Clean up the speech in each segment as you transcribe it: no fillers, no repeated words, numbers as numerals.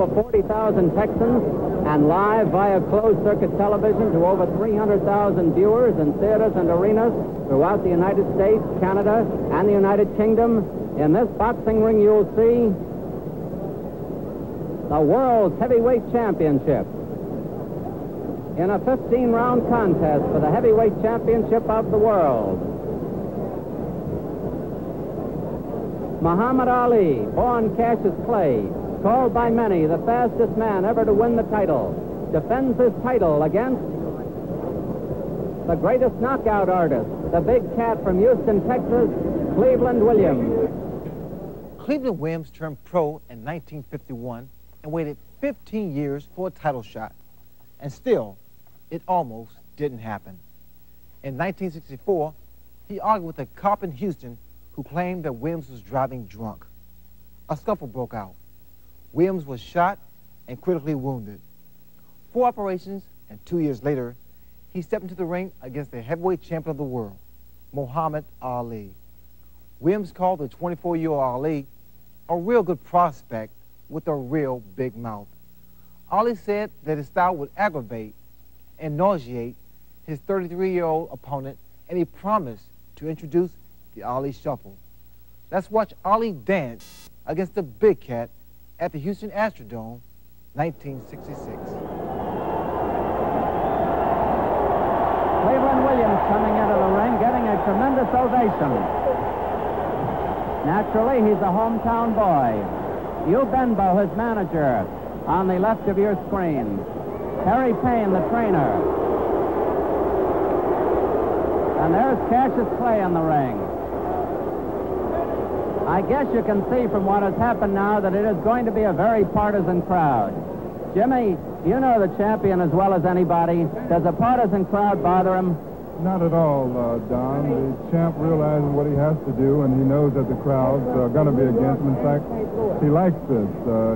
over 40,000 Texans and live via closed-circuit television to over 300,000 viewers in theaters and arenas throughout the United States, Canada, and the United Kingdom. In this boxing ring, you'll see the World's Heavyweight Championship in a 15-round contest for the Heavyweight Championship of the world. Muhammad Ali, born Cassius Clay, called by many the fastest man ever to win the title, defends his title against the greatest knockout artist, the big cat from Houston, Texas, Cleveland Williams. Cleveland Williams turned pro in 1951 and waited 15 years for a title shot. And still, it almost didn't happen. In 1964, he argued with a cop in Houston who claimed that Williams was driving drunk. A scuffle broke out. Williams was shot and critically wounded. 4 operations, and 2 years later, he stepped into the ring against the heavyweight champion of the world, Muhammad Ali. Williams called the 24-year-old Ali a real good prospect with a real big mouth. Ali said that his style would aggravate and nauseate his 33-year-old opponent, and he promised to introduce the Ali Shuffle. Let's watch Ali dance against the big cat at the Houston Astrodome, 1966. Cleveland Williams coming into the ring, getting a tremendous ovation. Naturally, he's a hometown boy. Hugh Benbow, his manager, on the left of your screen. Harry Payne, the trainer. And there's Cassius Clay in the ring. I guess you can see from what has happened now that it is going to be a very partisan crowd. Jimmy, you know the champion as well as anybody. Does a partisan crowd bother him? Not at all, Don. The champ realizes what he has to do, and he knows that the crowds are going to be against him. In fact, he likes this.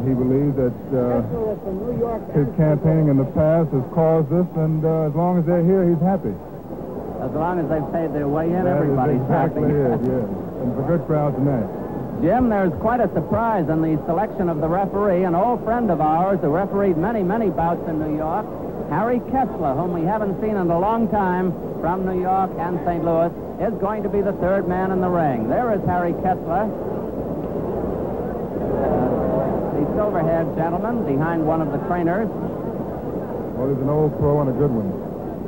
He believes that his campaigning in the past has caused this, and as long as they're here, he's happy. As long as they've paid their way in, everybody's happy. happy. That is exactly it, yes. And it's a good crowd tonight. Jim, there's quite a surprise in the selection of the referee. An old friend of ours who refereed many, many bouts in New York, Harry Kessler, whom we haven't seen in a long time from New York and St. Louis, is going to be the third man in the ring. There is Harry Kessler, the silver-haired gentleman behind one of the trainers. Well, he's an old pro and a good one.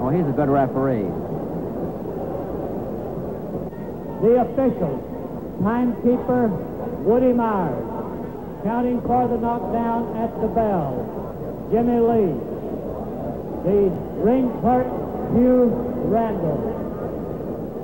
Oh, he's a good referee. The officials, timekeeper Woody Myers, counting for the knockdown at the bell, Jimmy Lee. The ring clerk, Hugh Randall.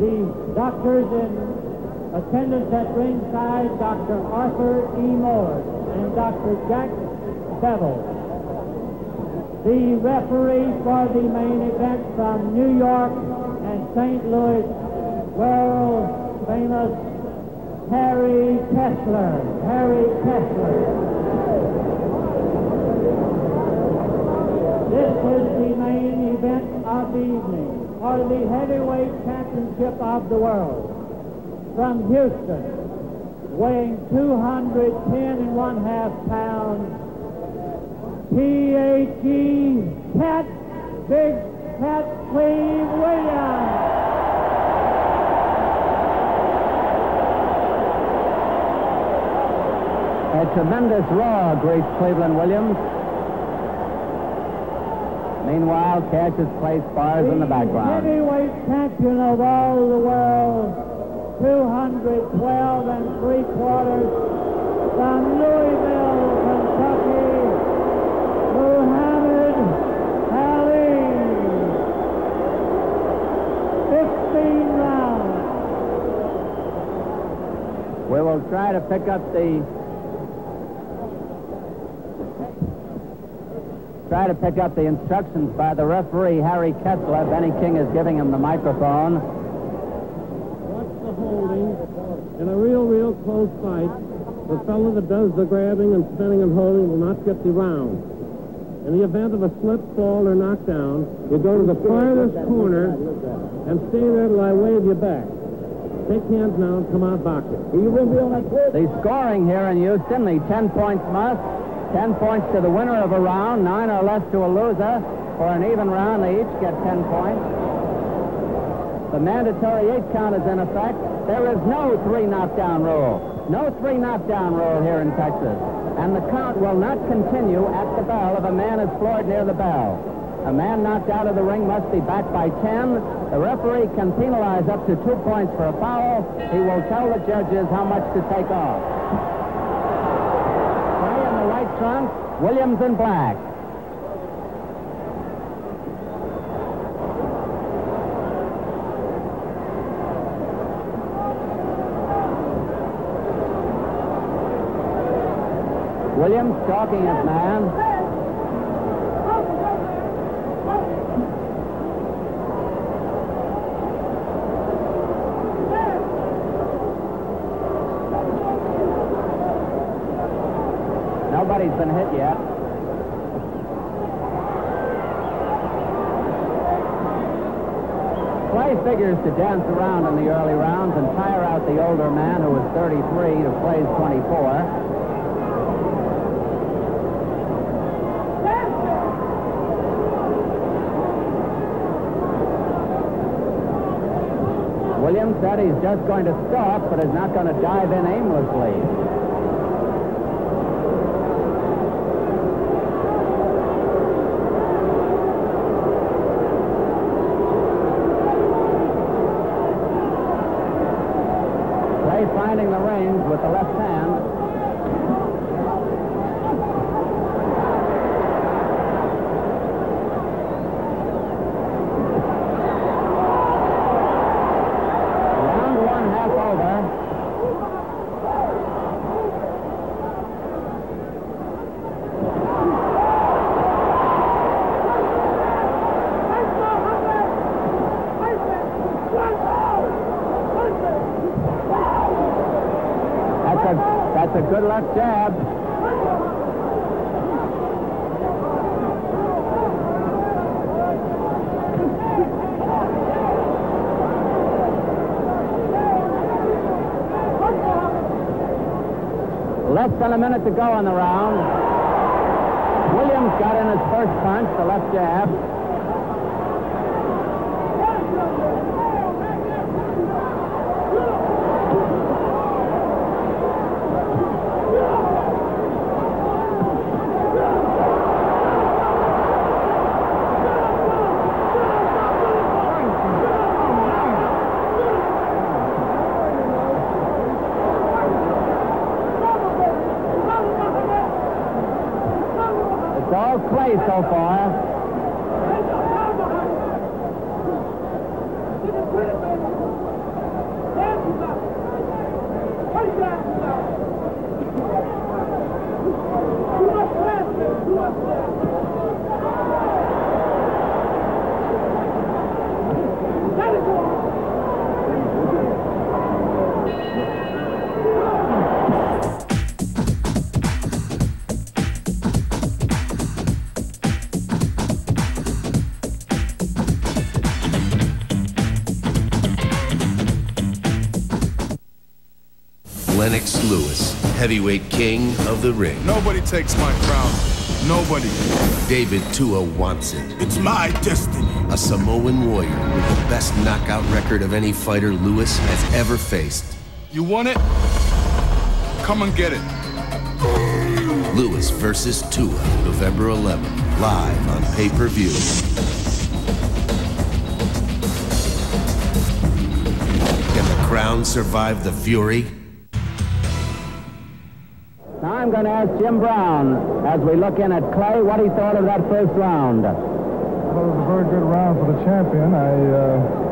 The doctors in attendance at ringside, Dr. Arthur E. Moore and Dr. Jack Bevel. The referee for the main event from New York and St. Louis, world-famous Harry Kessler. Harry Kessler. This is the main event of the evening, or the heavyweight championship of the world. From Houston, weighing 210 1/2 pounds, P.A.G. Cat, Big Cat Cleve Williams. A tremendous roar greets Cleveland Williams. Meanwhile, Cassius Clay spars in the background. Heavyweight champion of all the world, 212 3/4, from Louisville, Kentucky, Muhammad Ali. 15 rounds. We will try to pick up the instructions by the referee, Harry Kessler. Benny King is giving him the microphone. Watch the holding. In a real close fight, the fellow that does the grabbing and spinning and holding will not get the round. In the event of a slip, fall, or knockdown, you go to the farthest corner and stay there till I wave you back. Take hands now and come out boxing. The scoring here in Houston, the 10 points must. 10 points to the winner of a round, 9 or less to a loser. For an even round, they each get 10 points. The mandatory 8 count is in effect. There is no 3 knockdown rule. No 3 knockdown rule here in Texas. And the count will not continue at the bell if a man is floored near the bell. A man knocked out of the ring must be back by 10. The referee can penalize up to 2 points for a foul. He will tell the judges how much to take off. Clay in the white trunks, Williams in black. Williams stalking his man. Nobody's been hit yet. Clay figures to dance around in the early rounds and tire out the older man who is 33 to Clay's 24. Williams said he's just going to stop, but is not going to dive in aimlessly. Clay finding the range with the left hand. That's a good left jab. Less than a minute to go in the round. Williams got in his first punch, the left jab. All Clay so far. Lennox Lewis, heavyweight king of the ring. Nobody takes my crown. Nobody. David Tua wants it. It's my destiny. A Samoan warrior with the best knockout record of any fighter Lewis has ever faced. You want it? Come and get it. Lewis versus Tua, November 11th, live on pay-per-view. Can the crown survive the fury? Now I'm going to ask Jim Brown, as we look in at Clay, what he thought of that first round. Well, it was a very good round for the champion. I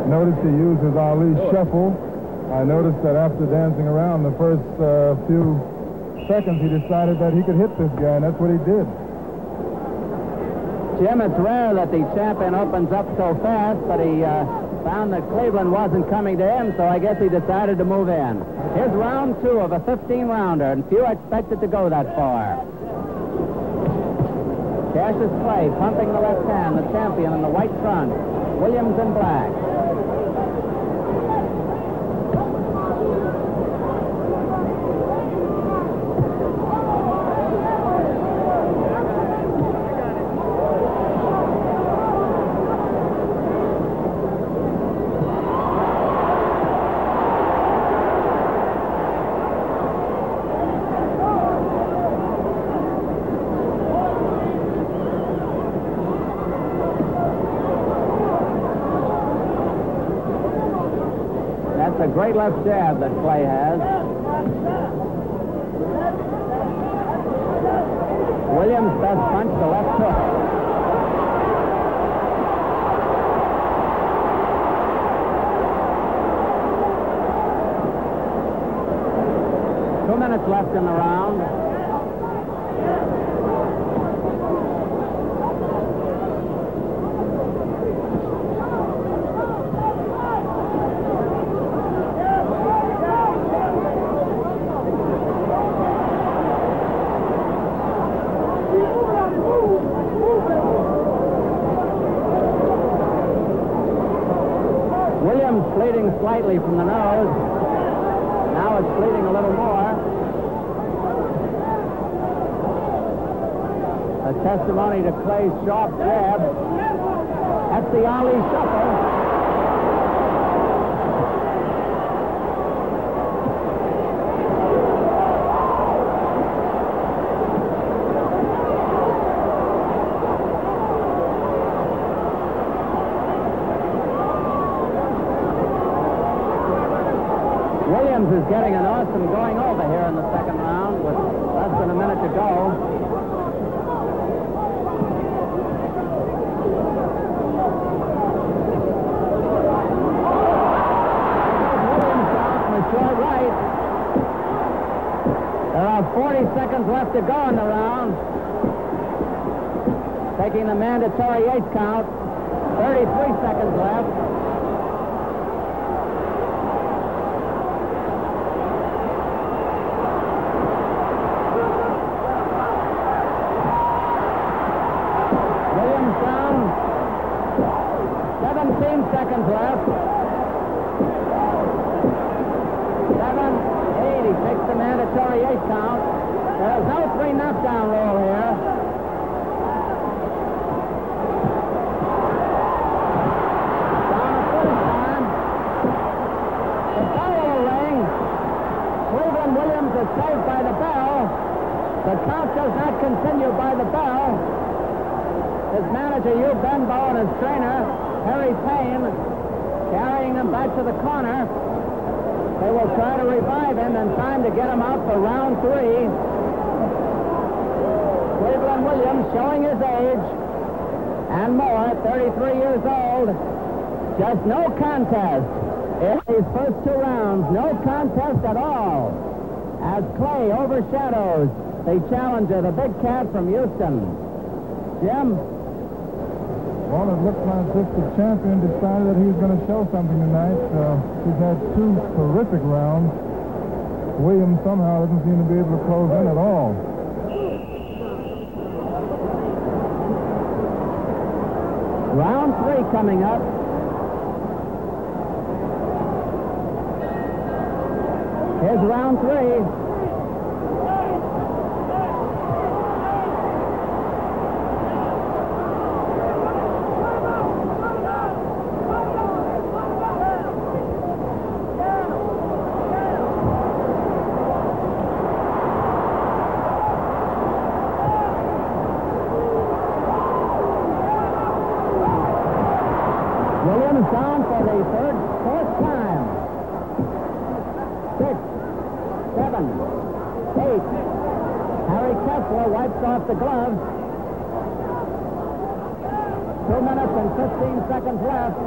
noticed he used his Ali shuffle. I noticed that after dancing around the first few seconds, he decided that he could hit this guy, and that's what he did. Jim, it's rare that the champion opens up so fast, but he found that Cleveland wasn't coming to him, so I guess he decided to move in. Here's round 2 of a 15-rounder, and few expected to go that far. Cassius Clay pumping the left hand, the champion in the white trunk. Williams in black. great left jab that Clay has. Williams' best punch, the left hook. Minutes left in the round. Williams bleeding slightly from the nose. Now it's bleeding a little more. A testimony to Clay's sharp jab. That's the Ali shuffle. Williams is getting an awesome going over here in the second round with less than a minute to go. Right. There are 40 seconds left to go in the round. Taking the mandatory 8 count. 33 seconds left. Williams down. 17 seconds left. 7, 8, he takes the mandatory 8 count. There's no 3 knockdown rule here. Down to 45. The bell will ring. Cleveland Williams is saved by the bell. The count does not continue by the bell. His manager, Hugh Benbow, and his trainer, Harry Payne, carrying him back to the corner. They will try to revive him in time to get him out for round 3. Cleveland Williams showing his age and more, 33 years old. Just no contest in these first 2 rounds. No contest at all as Clay overshadows the challenger, the big cat from Houston. Jim? Well, it looks like just the champion decided that he was going to show something tonight. He's had 2 terrific rounds. Williams somehow doesn't seem to be able to close in at all. Round 3 coming up. Here's round 3. Williams down for the 4th time. 6, 7, 8. Harry Kessler wipes off the gloves. 2 minutes and 15 seconds left.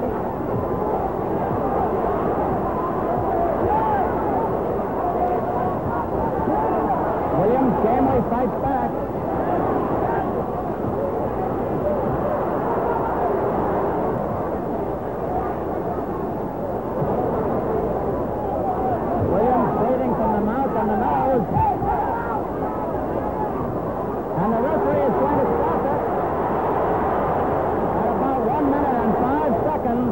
Williams gamely fights back. And the referee is going to stop it at about 1 minute and 5 seconds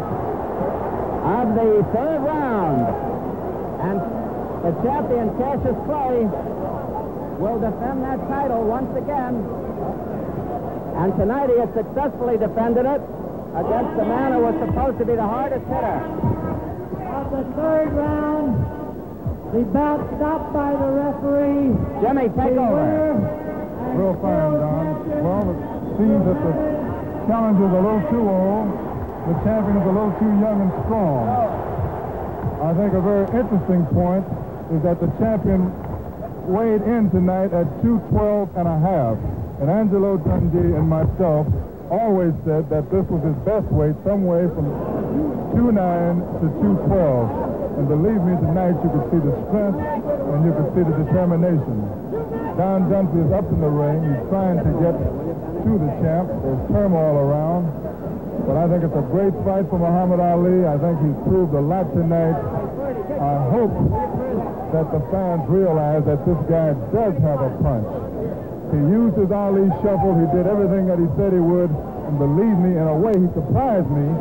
of the 3rd round. And the champion, Cassius Clay, will defend that title once again. And tonight he has successfully defended it against the man who was supposed to be the hardest hitter. Of the 3rd round, the bout stopped by the referee. Jimmy, take over. Real fine, Don. Well, it seems that the challenger is a little too old. The champion is a little too young and strong. I think a very interesting point is that the champion weighed in tonight at 212 and a half. And Angelo Dundee and myself always said that this was his best weight, somewhere from 2'9" to 212. And believe me, tonight you could see the strength and you could see the determination. Don Dunphy is up in the ring. He's trying to get to the champ. There's turmoil around. But I think it's a great fight for Muhammad Ali. I think he's proved a lot tonight. I hope that the fans realize that this guy does have a punch. He used his Ali shuffle. He did everything that he said he would. And believe me, in a way, he surprised me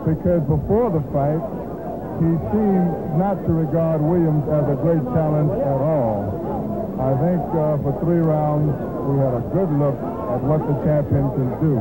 because before the fight, he seemed not to regard Williams as a great challenge at all. I think for 3 rounds, we had a good look at what the champion can do.